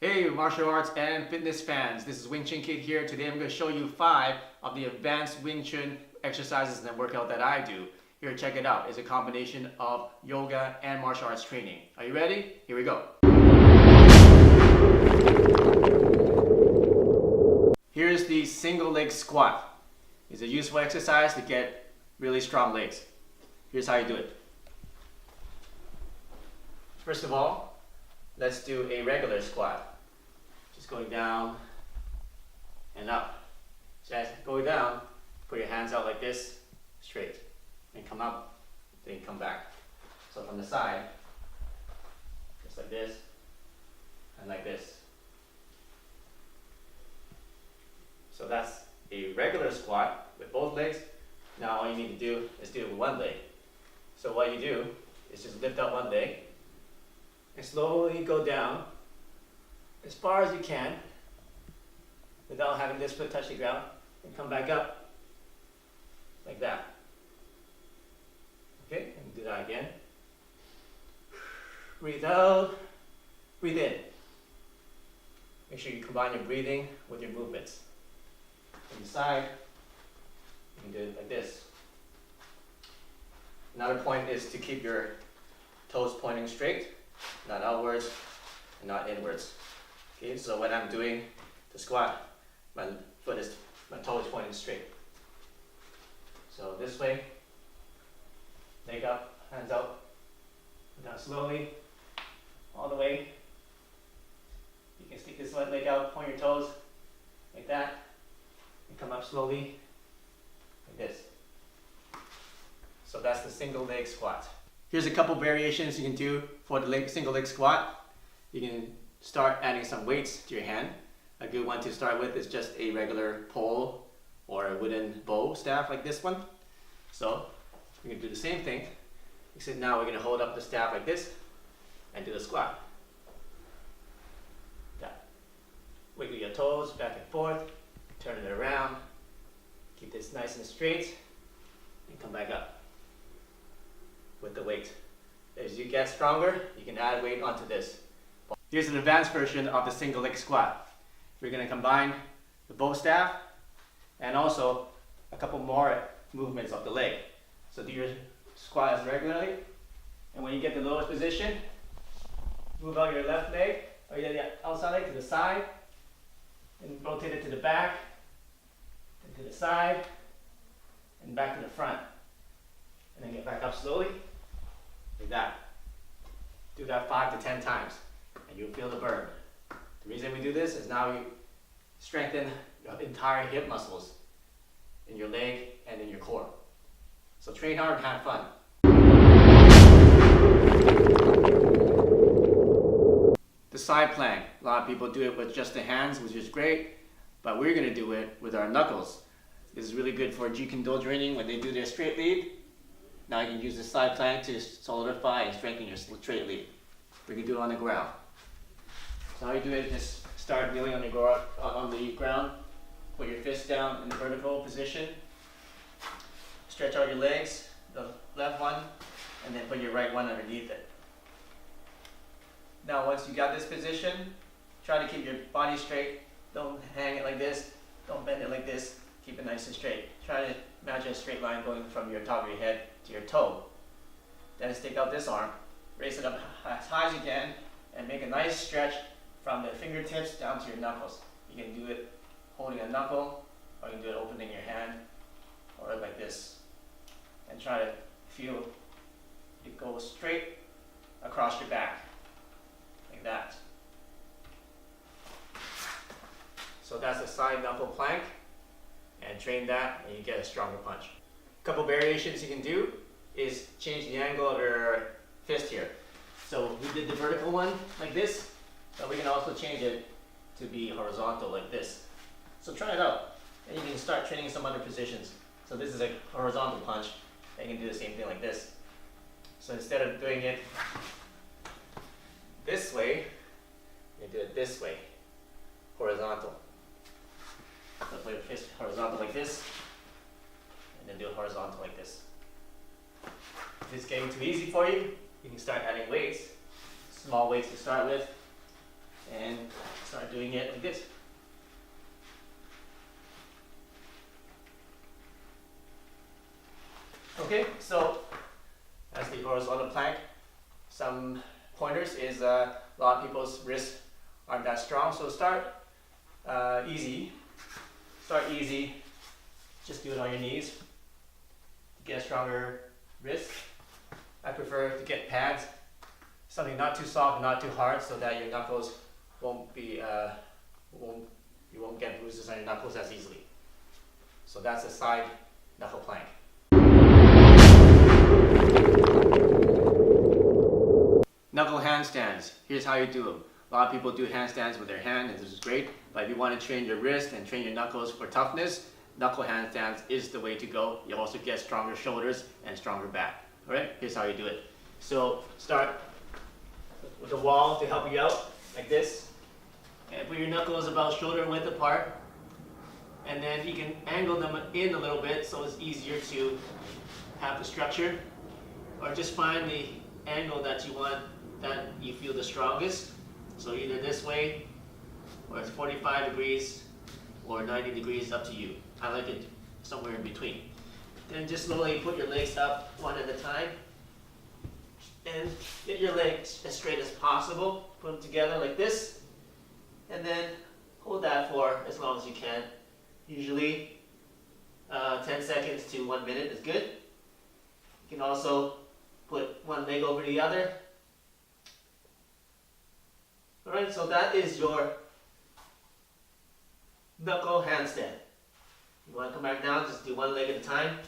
Hey martial arts and fitness fans, this is Wing Chun Kid here. Today I'm going to show you 5 of the advanced Wing Chun exercises and workout that I do. Here, check it out. It's a combination of yoga and martial arts training. Are you ready? Here we go. Here's the single leg squat. It's a useful exercise to get really strong legs. Here's how you do it. First of all, let's do a regular squat. Just going down and up. So as going down, put your hands out like this, straight, and come up, then come back. So from the side, just like this, and like this. So that's a regular squat with both legs. Now all you need to do is do it with one leg. So what you do is just lift up one leg, and slowly go down as far as you can without having this foot touch the ground, and come back up like that. Okay, and do that again. Breathe out, breathe in. Make sure you combine your breathing with your movements. From the side, you can do it like this. Another point is to keep your toes pointing straight, not outwards and not inwards. Okay, so when I'm doing the squat, my toe is pointing straight. So this way, leg up, hands out, down slowly, all the way. You can stick this leg out, point your toes, like that, and come up slowly, like this. So that's the single leg squat. Here's a couple variations you can do for the single leg squat. You can start adding some weights to your hand. A good one to start with is just a regular pole or a wooden bow staff like this one. So we're going to do the same thing, except now we're going to hold up the staff like this and do the squat. That. Wiggle your toes back and forth, turn it around, keep this nice and straight, and come back up with the weight. As you get stronger, you can add weight onto this. Here's an advanced version of the single leg squat. We're going to combine the bow staff and also a couple more movements of the leg. So do your squat as regularly, and when you get the lowest position, move out your left leg or your outside leg to the side, and rotate it to the back, and to the side, and back to the front. And then get back up slowly, like that. Do that 5 to 10 times, and you'll feel the burn. The reason we do this is now you strengthen your entire hip muscles in your leg and in your core. So train hard and have fun. The side plank. A lot of people do it with just the hands, which is great, but we're going to do it with our knuckles. This is really good for Jeet Kune Do training when they do their straight lead. Now you can use the side plank to solidify and strengthen your straight lead. We can do it on the ground. So how you do it is just start kneeling on the ground, put your fist down in the vertical position, stretch out your legs, the left one, and then put your right one underneath it. Now once you got this position, try to keep your body straight. Don't hang it like this, don't bend it like this, keep it nice and straight. Try to imagine a straight line going from your top of your head to your toe. Then stick out this arm, raise it up as high as you can, and make a nice stretch from the fingertips down to your knuckles. You can do it holding a knuckle, or you can do it opening your hand, or like this. And try to feel it go straight across your back, like that. So that's a side knuckle plank, and train that and you get a stronger punch. A couple variations you can do is change the angle of your fist here. So we did the vertical one like this, but we can also change it to be horizontal like this. So try it out, and you can start training some other positions. So this is a horizontal punch, and you can do the same thing like this. So instead of doing it this way, you do it this way, horizontal. So put your fist horizontal like this, and then do it horizontal like this. If it's getting too easy for you, you can start adding weights, small weights to start with, and start doing it like this. Okay, so that's the horizontal plank. Some pointers is a lot of people's wrists aren't that strong, so start easy. Start easy. Just do it on your knees to get a stronger wrist. I prefer to get pads, something not too soft and not too hard, so that your knuckles won't be you won't get bruises on your knuckles as easily. So that's a side knuckle plank. Knuckle handstands. Here's how you do them. A lot of people do handstands with their hand, and this is great. But if you want to train your wrist and train your knuckles for toughness, knuckle handstands is the way to go. You'll also get stronger shoulders and stronger back. Alright, here's how you do it. So start with a wall to help you out, like this. And put your knuckles about shoulder width apart. And then you can angle them in a little bit so it's easier to have the structure. Or just find the angle that you want, that you feel the strongest. So either this way, or it's 45 degrees, or 90 degrees, up to you. I like it somewhere in between. Then just slowly put your legs up one at a time. And get your legs as straight as possible. Put them together like this. And then hold that for as long as you can. Usually 10 seconds to 1 minute is good. You can also put one leg over the other. Alright, so that is your knuckle handstand. You want to come back down, just do one leg at a time,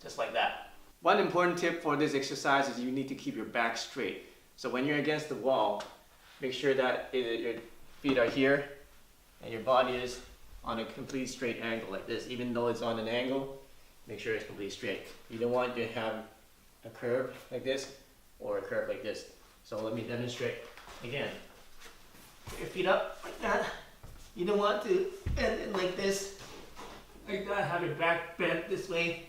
just like that. One important tip for this exercise is you need to keep your back straight. So when you're against the wall, make sure that your feet are here and your body is on a complete straight angle like this. Even though it's on an angle, make sure it's completely straight. You don't want to have a curve like this or a curve like this. So let me demonstrate again. Put your feet up like that. You don't want to bend it like this, like that. Have your back bent this way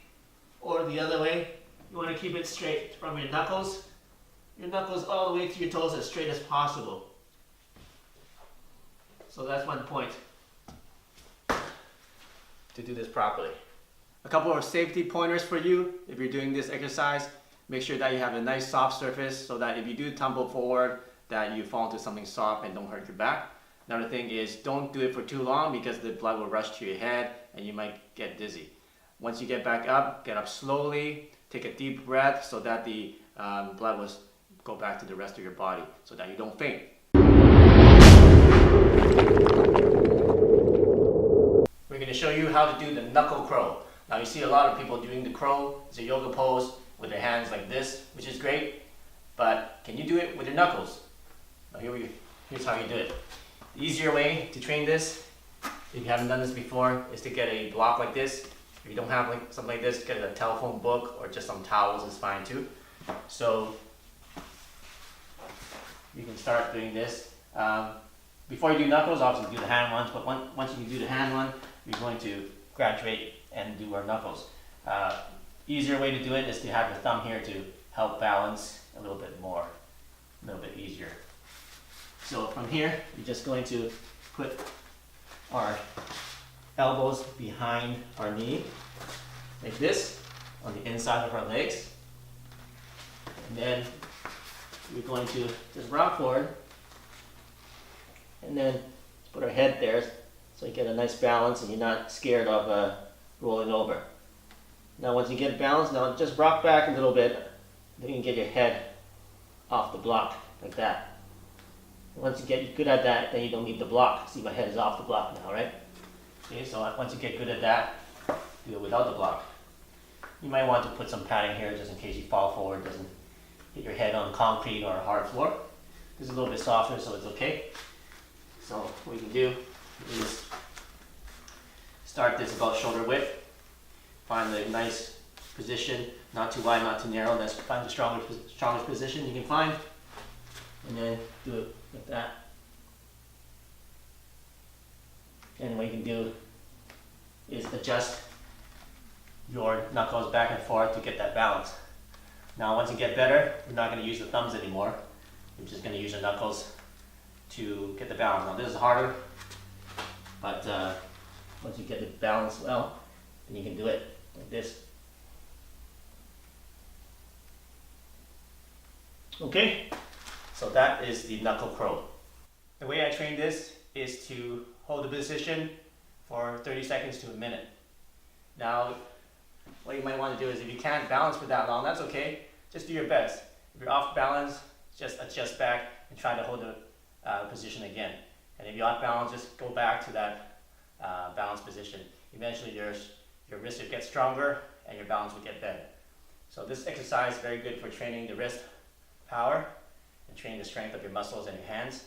or the other way. You want to keep it straight from your knuckles all the way to your toes, as straight as possible. So that's one point to do this properly. A couple of safety pointers for you if you're doing this exercise. Make sure that you have a nice soft surface so that if you do tumble forward, that you fall into something soft and don't hurt your back. Another thing is don't do it for too long because the blood will rush to your head and you might get dizzy. Once you get back up, get up slowly, take a deep breath so that the blood will go back to the rest of your body so that you don't faint. We're going to show you how to do the knuckle crow. Now you see a lot of people doing the crow. It's a yoga pose with their hands like this, which is great, but can you do it with your knuckles? Now here's how you do it. The easier way to train this, if you haven't done this before, is to get a block like this. If you don't have something like this, get a telephone book or just some towels is fine too. So you can start doing this. Before you do knuckles, obviously do the hand ones, but once you do the hand one, you're going to graduate and do our knuckles. Easier way to do it is to have your thumb here to help balance a little bit more, a little bit easier. So from here, you're just going to put our elbows behind our knee, like this, on the inside of our legs. And then we're going to just rock forward, and then put our head there so you get a nice balance and you're not scared of rolling over. Now once you get balanced, now just rock back a little bit, then you can get your head off the block, like that. Once you get good at that, then you don't need the block. See, my head is off the block now, right? Okay, so once you get good at that, do it without the block. You might want to put some padding here just in case you fall forward, doesn't hit your head on concrete or a hard floor. This is a little bit softer, so it's okay. So what you can do is start this about shoulder width. Find the nice position, not too wide, not too narrow. Let's find the strongest position you can find, and then do it like that. And what you can do is adjust your knuckles back and forth to get that balance. Now once you get better, you're not going to use the thumbs anymore. You're just going to use your knuckles to get the balance. Now this is harder, but once you get the balance well, then you can do it like this. Okay, so that is the knuckle crow. The way I train this is to hold the position for 30 seconds to a minute. Now, what you might want to do is, if you can't balance for that long, that's okay. Just do your best. If you're off balance, just adjust back and try to hold the position again. And if you're off balance, just go back to that balanced position. Eventually your wrist will get stronger and your balance will get better. So this exercise is very good for training the wrist power and training the strength of your muscles and your hands.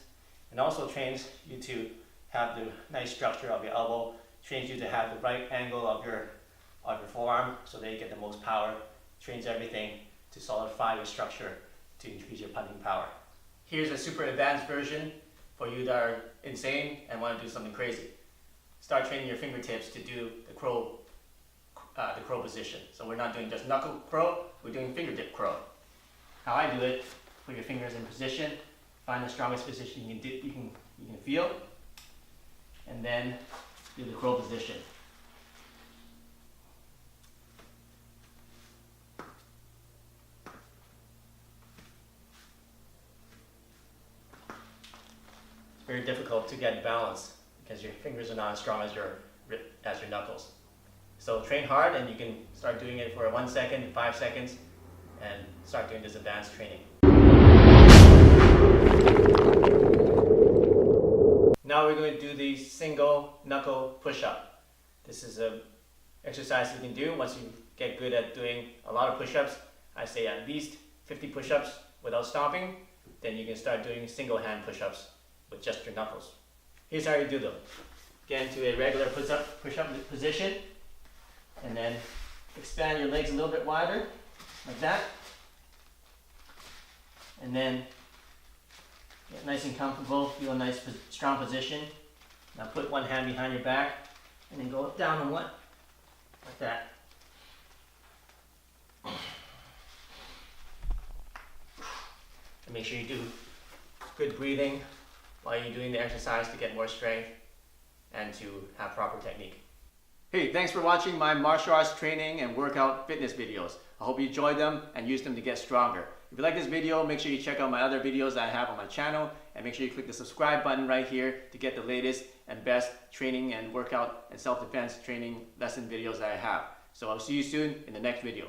And also trains you to have the nice structure of your elbow, trains you to have the right angle of your forearm so that you get the most power, trains everything to solidify your structure to increase your punching power. Here's a super advanced version for you that are insane and want to do something crazy. Start training your fingertips to do the crow position. So we're not doing just knuckle crow, we're doing fingertip crow. How I do it: put your fingers in position, find the strongest position you can feel, and then do the crow position. It's very difficult to get balance because your fingers are not as strong as your knuckles. So train hard, and you can start doing it for 1 second, 5 seconds, and start doing this advanced training. Now we're going to do the single knuckle push-up. This is an exercise you can do once you get good at doing a lot of push-ups. I say at least 50 push-ups without stopping. Then you can start doing single hand push-ups with just your knuckles. Here's how you do them. Get into a regular push-up position, and then expand your legs a little bit wider, like that. And then get nice and comfortable, feel a nice strong position. Now put one hand behind your back, and then go down on one, like that. And make sure you do good breathing while you're doing the exercise to get more strength and to have proper technique. Hey, thanks for watching my martial arts training and workout fitness videos. I hope you enjoyed them and used them to get stronger. If you like this video, make sure you check out my other videos that I have on my channel, and make sure you click the subscribe button right here to get the latest and best training and workout and self-defense training lesson videos that I have. So I'll see you soon in the next video.